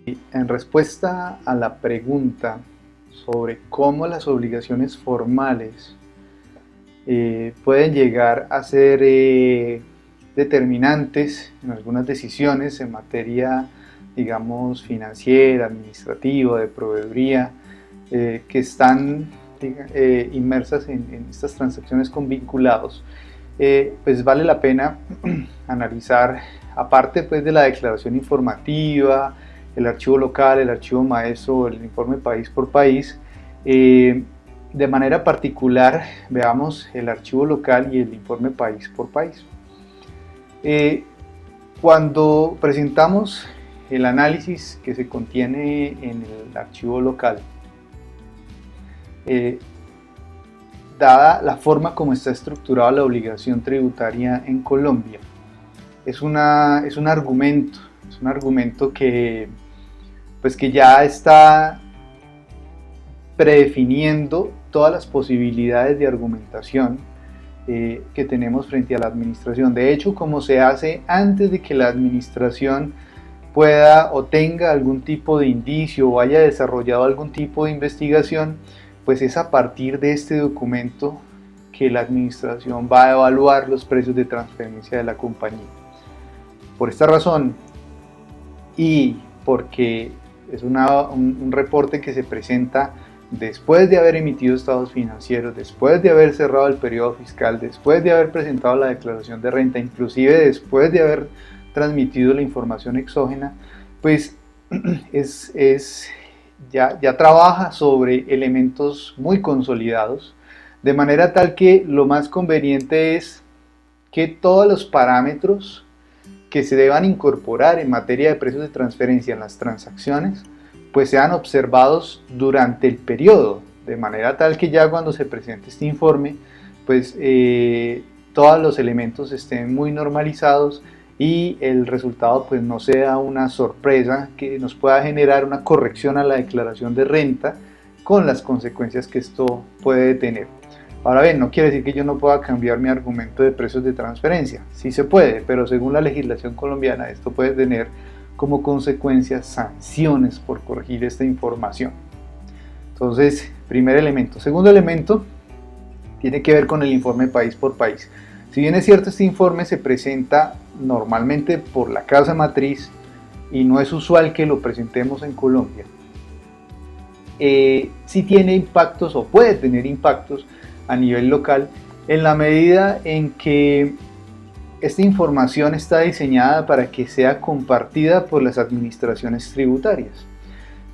En respuesta a la pregunta sobre cómo las obligaciones formales pueden llegar a ser determinantes en algunas decisiones en materia, digamos, financiera, administrativa, de proveeduría, que están inmersas en estas transacciones con vinculados, pues vale la pena analizar, aparte pues de la declaración informativa, el archivo local, el archivo maestro, el informe país por país. De manera particular, veamos el archivo local y el informe país por país. Cuando presentamos el análisis que se contiene en el archivo local, dada la forma como está estructurada la obligación tributaria en Colombia, es un argumento que ya está predefiniendo todas las posibilidades de argumentación que tenemos frente a la administración. De hecho, como se hace antes de que la administración pueda o tenga algún tipo de indicio o haya desarrollado algún tipo de investigación, pues es a partir de este documento que la administración va a evaluar los precios de transferencia de la compañía. Por esta razón, y porque es un reporte que se presenta después de haber emitido estados financieros, después de haber cerrado el periodo fiscal, después de haber presentado la declaración de renta, inclusive después de haber transmitido la información exógena, pues ya trabaja sobre elementos muy consolidados, de manera tal que lo más conveniente es que todos los parámetros que se deban incorporar en materia de precios de transferencia en las transacciones, pues sean observados durante el periodo, de manera tal que ya cuando se presente este informe, pues todos los elementos estén muy normalizados y el resultado pues no sea una sorpresa que nos pueda generar una corrección a la declaración de renta con las consecuencias que esto puede tener. Ahora bien, no quiere decir que yo no pueda cambiar mi argumento de precios de transferencia. Sí se puede, pero según la legislación colombiana esto puede tener como consecuencia sanciones por corregir esta información. Entonces, primer elemento. Segundo elemento tiene que ver con el informe país por país. Si bien es cierto, este informe se presenta normalmente por la casa matriz y no es usual que lo presentemos en Colombia, sí tiene impactos o puede tener impactos a nivel local en la medida en que esta información está diseñada para que sea compartida por las administraciones tributarias,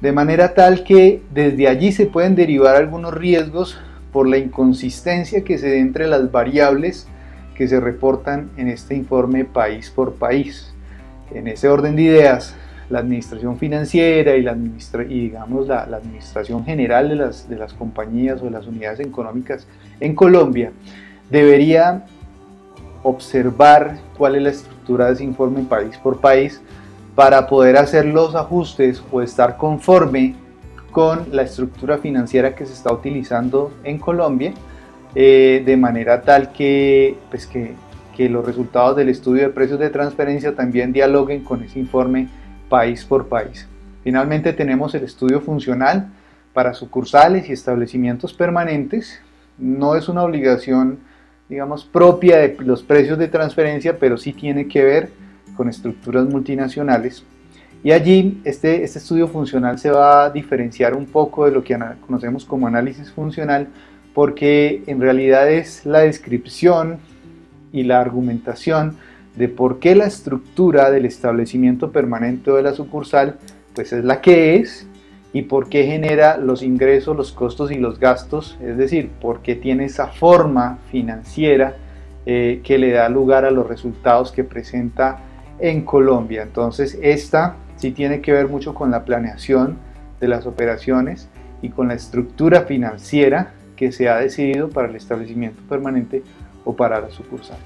de manera tal que desde allí se pueden derivar algunos riesgos por la inconsistencia que se da entre las variables que se reportan en este informe país por país. En ese orden de ideas, la administración financiera y la administración general de las compañías o de las unidades económicas en Colombia debería observar cuál es la estructura de ese informe país por país para poder hacer los ajustes o estar conforme con la estructura financiera que se está utilizando en Colombia, de manera tal que los resultados del estudio de precios de transferencia también dialoguen con ese informe país por país. Finalmente tenemos el estudio funcional para sucursales y establecimientos permanentes. No es una obligación, digamos, propia de los precios de transferencia, pero sí tiene que ver con estructuras multinacionales. Y allí este estudio funcional se va a diferenciar un poco de lo que conocemos como análisis funcional, porque en realidad es la descripción y la argumentación de por qué la estructura del establecimiento permanente o de la sucursal pues es la que es y por qué genera los ingresos, los costos y los gastos, es decir, por qué tiene esa forma financiera que le da lugar a los resultados que presenta en Colombia. Entonces esta sí tiene que ver mucho con la planeación de las operaciones y con la estructura financiera que se ha decidido para el establecimiento permanente o para la sucursal.